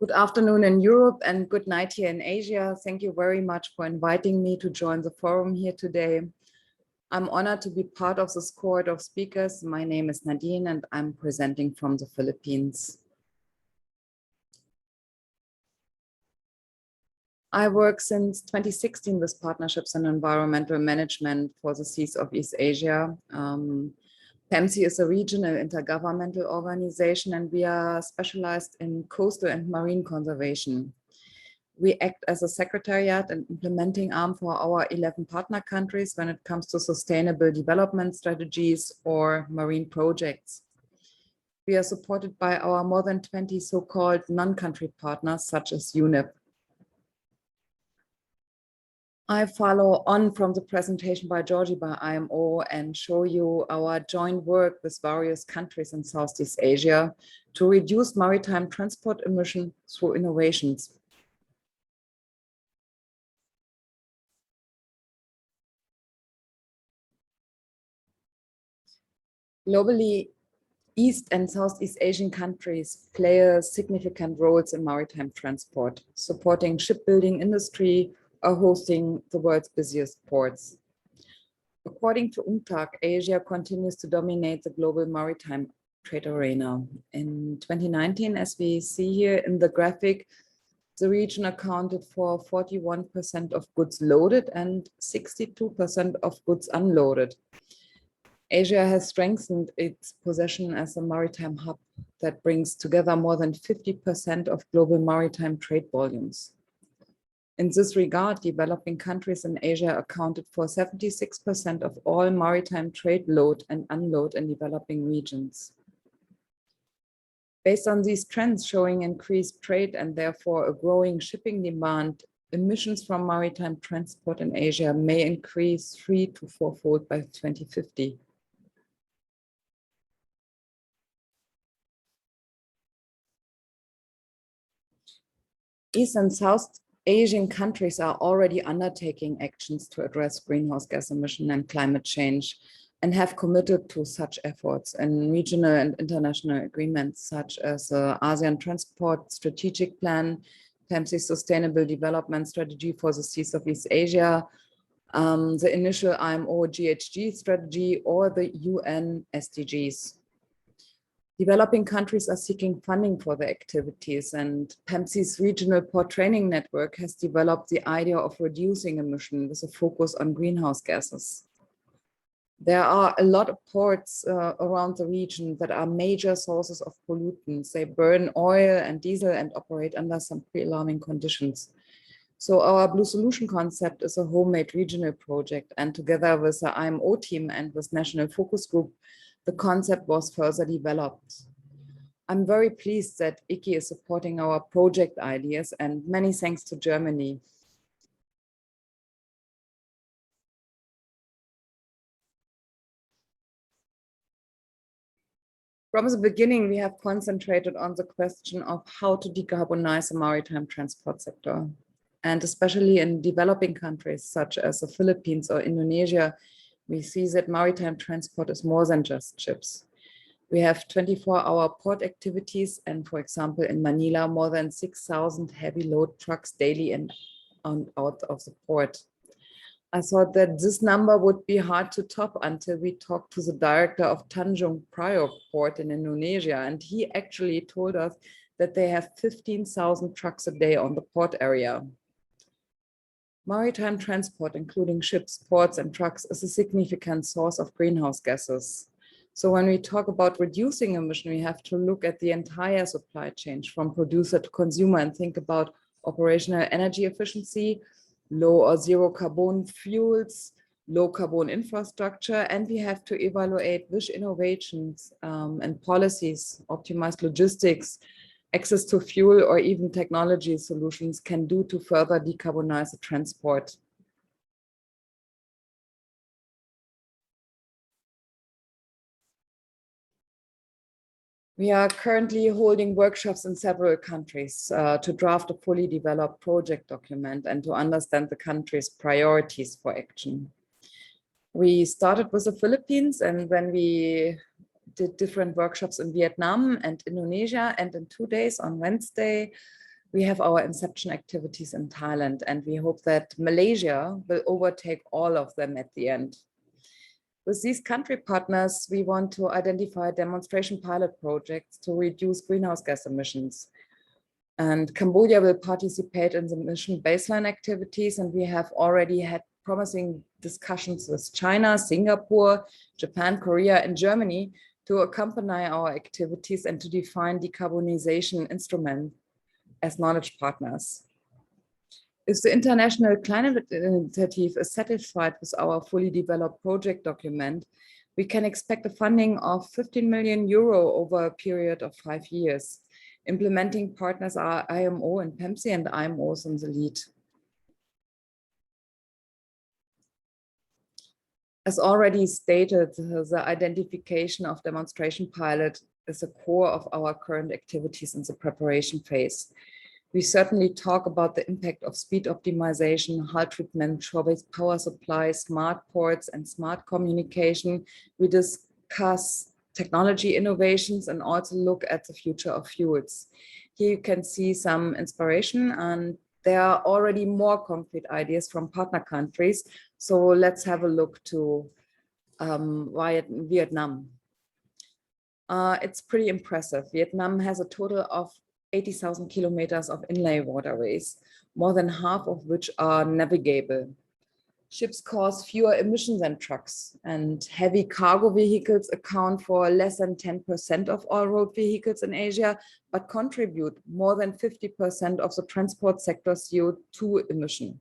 Good afternoon in Europe and good night here in Asia. Thank you very much for inviting me to join the forum here today. I'm honored to be part of this cohort of speakers. My name is Nadine and I'm presenting from the Philippines. I work since 2016 with partnerships and environmental management for the seas of East Asia. PEMSEA is a regional intergovernmental organization and we are specialized in coastal and marine conservation. We act as a secretariat and implementing arm for our 11 partner countries when it comes to sustainable development strategies or marine projects. We are supported by our more than 20 so-called non-country partners such as UNEP. I follow on from the presentation by Georgie by IMO and show you our joint work with various countries in Southeast Asia to reduce maritime transport emissions through innovations. Globally, East and Southeast Asian countries play a significant roles in maritime transport, supporting shipbuilding industry or hosting the world's busiest ports. According to UNCTAD, Asia continues to dominate the global maritime trade arena. In 2019, as we see here in the graphic, the region accounted for 41% of goods loaded and 62% of goods unloaded. Asia has strengthened its position as a maritime hub that brings together more than 50% of global maritime trade volumes. In this regard, developing countries in Asia accounted for 76% of all maritime trade load and unload in developing regions. Based on these trends showing increased trade and therefore a growing shipping demand, emissions from maritime transport in Asia may increase 3- to 4-fold by 2050. East and South Asian countries are already undertaking actions to address greenhouse gas emission and climate change and have committed to such efforts in regional and international agreements such as the ASEAN Transport Strategic Plan, PEMSEA Sustainable Development Strategy for the Seas of East Asia, the initial IMO-GHG strategy or the UN SDGs. Developing countries are seeking funding for their activities, and PEMSEA's regional port training network has developed the idea of reducing emission with a focus on greenhouse gases. There are a lot of ports around the region that are major sources of pollutants. They burn oil and diesel and operate under some pre-alarming conditions. So our Blue Solution concept is a homemade regional project, and together with the IMO team and with National Focus Group, the concept was further developed. I'm very pleased that ICI is supporting our project ideas, and many thanks to Germany. From the beginning, we have concentrated on the question of how to decarbonize the maritime transport sector. And especially in developing countries such as the Philippines or Indonesia, we see that maritime transport is more than just ships. We have 24-hour port activities, and for example, in Manila, more than 6,000 heavy load trucks daily in and out of the port. I thought that this number would be hard to top until we talked to the director of Tanjung Priok port in Indonesia, and he actually told us that they have 15,000 trucks a day on the port area. Maritime transport, including ships, ports, and trucks, is a significant source of greenhouse gases. So when we talk about reducing emission, we have to look at the entire supply chain from producer to consumer and think about operational energy efficiency, low or zero carbon fuels, low carbon infrastructure, and we have to evaluate which innovations and policies, optimized logistics, access to fuel, or even technology solutions can do to further decarbonize the transport. We are currently holding workshops in several countries to draft a fully developed project document and to understand the country's priorities for action. We started with the Philippines, and then we did different workshops in Vietnam and Indonesia, and in 2 days on Wednesday, We have our inception activities in Thailand, and we hope that Malaysia will overtake all of them at the end. With these country partners, we want to identify demonstration pilot projects to reduce greenhouse gas emissions. And Cambodia will participate in the emission baseline activities, and we have already had promising discussions with China, Singapore, Japan, Korea, and Germany to accompany our activities and to define decarbonization instruments as knowledge partners. If the International Climate Initiative is satisfied with our fully developed project document, we can expect a funding of 15 million euro over a period of 5 years. Implementing partners are IMO and PEMSEA, and IMO is in the lead. As already stated, the identification of demonstration pilot is the core of our current activities in the preparation phase. We certainly talk about the impact of speed optimization, hull treatment, shore-based power supply, smart ports, and smart communication. We discuss technology innovations and also look at the future of fuels. Here you can see some inspiration, and there are already more concrete ideas from partner countries. So let's have a look to Vietnam. It's pretty impressive. Vietnam has a total of 80,000 kilometers of inland waterways, more than half of which are navigable. Ships cause fewer emissions than trucks, and heavy cargo vehicles account for less than 10% of all road vehicles in Asia, but contribute more than 50% of the transport sector's CO2 emission.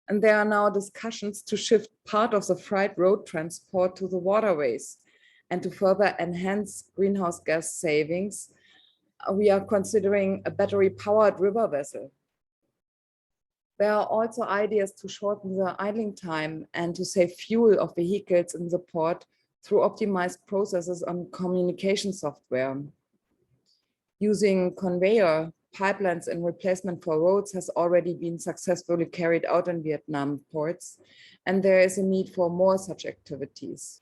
And there are now discussions to shift part of the freight road transport to the waterways. And to further enhance greenhouse gas savings, we are considering a battery-powered river vessel. There are also ideas to shorten the idling time and to save fuel of vehicles in the port through optimized processes on communication software. Using conveyor pipelines in replacement for roads has already been successfully carried out in Vietnam ports, and there is a need for more such activities.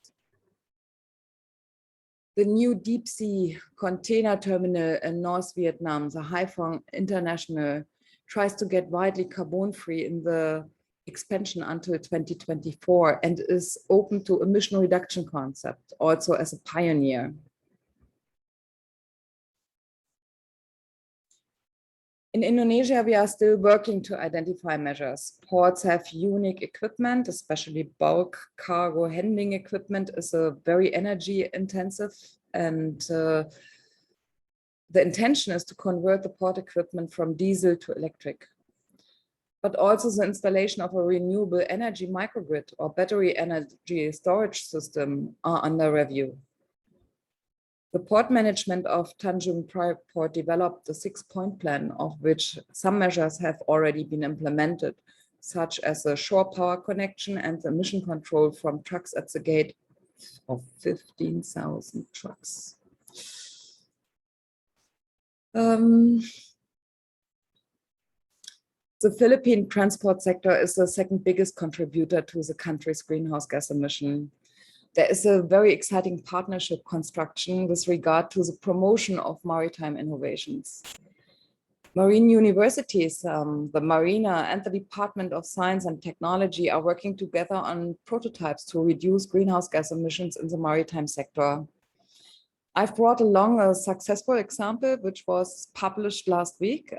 The new deep sea container terminal in North Vietnam, the Hai Phong International, tries to get widely carbon-free in the expansion until 2024 and is open to emission reduction concept, also as a pioneer. In Indonesia, we are still working to identify measures. Ports have unique equipment, especially bulk cargo handling equipment is a very energy intensive, and the intention is to convert the port equipment from diesel to electric. But also the installation of a renewable energy microgrid or battery energy storage system are under review. The port management of Tanjung Priok port developed a 6-point plan, of which some measures have already been implemented, such as a shore power connection and the emission control from trucks at the gate of 15,000 trucks. The Philippine transport sector is the second biggest contributor to the country's greenhouse gas emission. There is a very exciting partnership construction with regard to the promotion of maritime innovations. Marine universities, the Marina and the Department of Science and Technology are working together on prototypes to reduce greenhouse gas emissions in the maritime sector. I've brought along a successful example, which was published last week.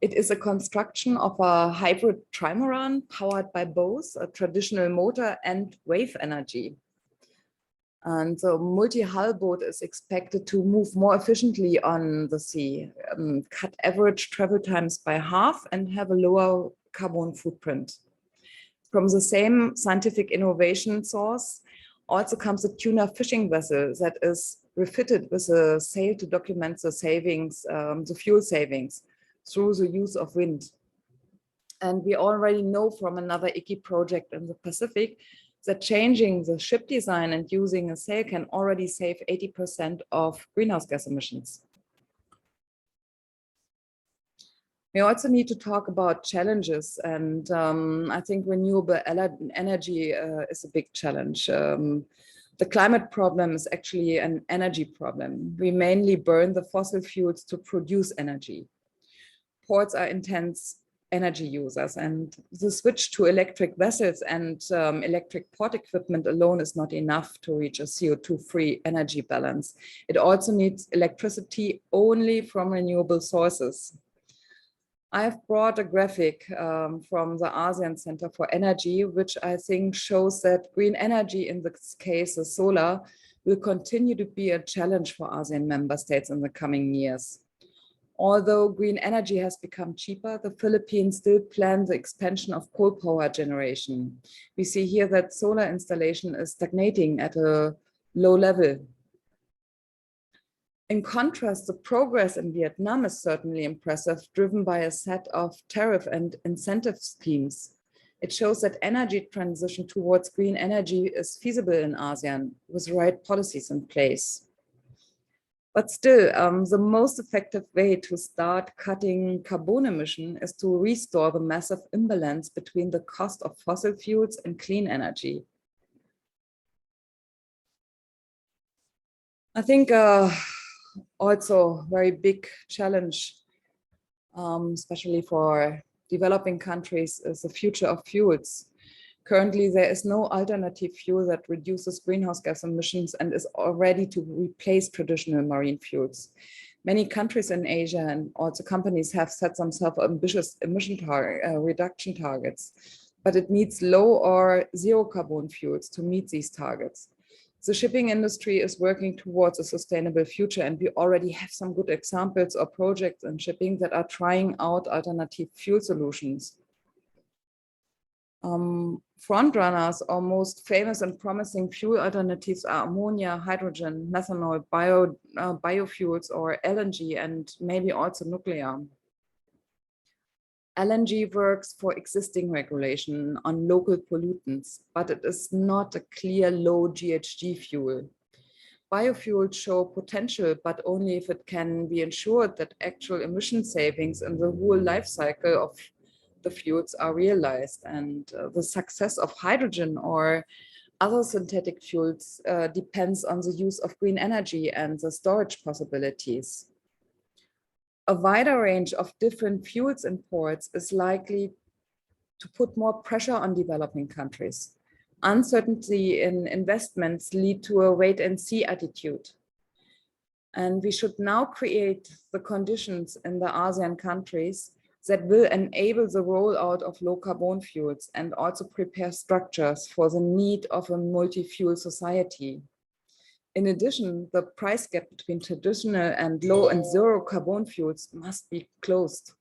It is a construction of a hybrid trimaran powered by both a traditional motor and wave energy. And the multi-hull boat is expected to move more efficiently on the sea, cut average travel times by half, and have a lower carbon footprint. From the same scientific innovation source also comes a tuna fishing vessel that is refitted with a sail to document the savings, the fuel savings through the use of wind. And we already know from another ICI project in the Pacific that changing the ship design and using a sail can already save 80% of greenhouse gas emissions. We also need to talk about challenges, and I think renewable energy is a big challenge. The climate problem is actually an energy problem. We mainly burn the fossil fuels to produce energy. Ports are intense energy users, and the switch to electric vessels and electric port equipment alone is not enough to reach a CO2-free energy balance. It also needs electricity only from renewable sources. I've brought a graphic from the ASEAN Center for Energy, which I think shows that green energy, in this case, the solar, will continue to be a challenge for ASEAN member states in the coming years. Although green energy has become cheaper, the Philippines still plan the expansion of coal power generation. We see here that solar installation is stagnating at a low level. In contrast, the progress in Vietnam is certainly impressive, driven by a set of tariff and incentive schemes. It shows that energy transition towards green energy is feasible in ASEAN with the right policies in place. But still, the most effective way to start cutting carbon emission is to restore the massive imbalance between the cost of fossil fuels and clean energy. I think also very big challenge, especially for developing countries, is the future of fuels. Currently, there is no alternative fuel that reduces greenhouse gas emissions and is ready to replace traditional marine fuels. Many countries in Asia and also companies have set themselves ambitious emission reduction targets, but it needs low or zero carbon fuels to meet these targets. The shipping industry is working towards a sustainable future, and we already have some good examples or projects in shipping that are trying out alternative fuel solutions. Frontrunners or most famous and promising fuel alternatives are ammonia, hydrogen, methanol, biofuels, or LNG, and maybe also nuclear. LNG works for existing regulation on local pollutants, but it is not a clear low GHG fuel. Biofuels show potential, but only if it can be ensured that actual emission savings in the whole life cycle of the fuels are realized. And the success of hydrogen or other synthetic fuels depends on the use of green energy and the storage possibilities. A wider range of different fuels in ports is likely to put more pressure on developing countries. Uncertainty in investments lead to a wait-and-see attitude. And we should now create the conditions in the ASEAN countries that will enable the rollout of low-carbon fuels and also prepare structures for the need of a multi-fuel society. In addition, the price gap between traditional and low and zero carbon fuels must be closed.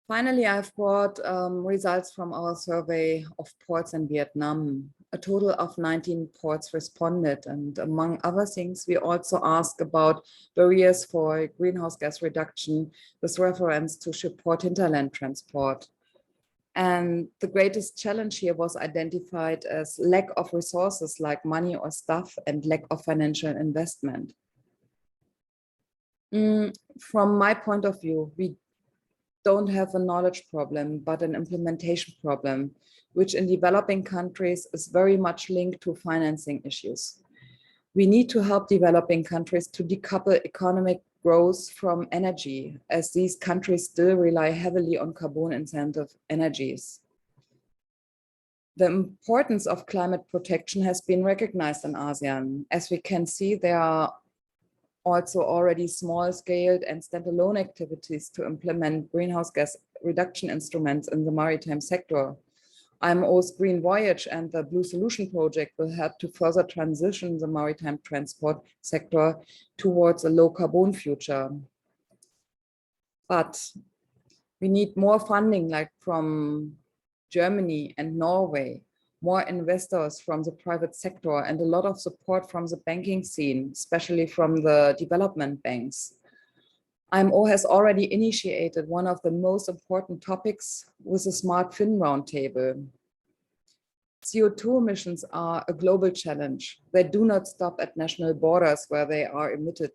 Finally, I've brought results from our survey of ports in Vietnam. A total of 19 ports responded, and among other things, we also asked about barriers for greenhouse gas reduction with reference to ship-port hinterland transport. And the greatest challenge here was identified as lack of resources like money or staff and lack of financial investment. From my point of view, we don't have a knowledge problem, but an implementation problem, which in developing countries is very much linked to financing issues. We need to help developing countries to decouple economic growth from energy, as these countries still rely heavily on carbon-intensive energies. The importance of climate protection has been recognized in ASEAN. As we can see, there are also already small-scale and standalone activities to implement greenhouse gas reduction instruments in the maritime sector. IMO's Green Voyage and the Blue Solution Project will help to further transition the maritime transport sector towards a low-carbon future. But we need more funding, like from Germany and Norway, more investors from the private sector, and a lot of support from the banking scene, especially from the development banks. IMO has already initiated one of the most important topics with the Smart Fin Roundtable. CO2 emissions are a global challenge. They do not stop at national borders where they are emitted.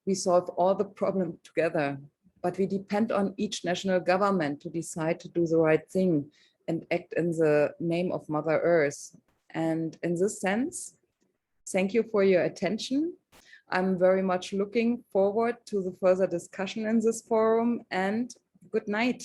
We solve all the problems together. but we depend on each national government to decide to do the right thing and act in the name of Mother Earth. And in this sense, thank you for your attention. I'm very much looking forward to the further discussion in this forum, and good night.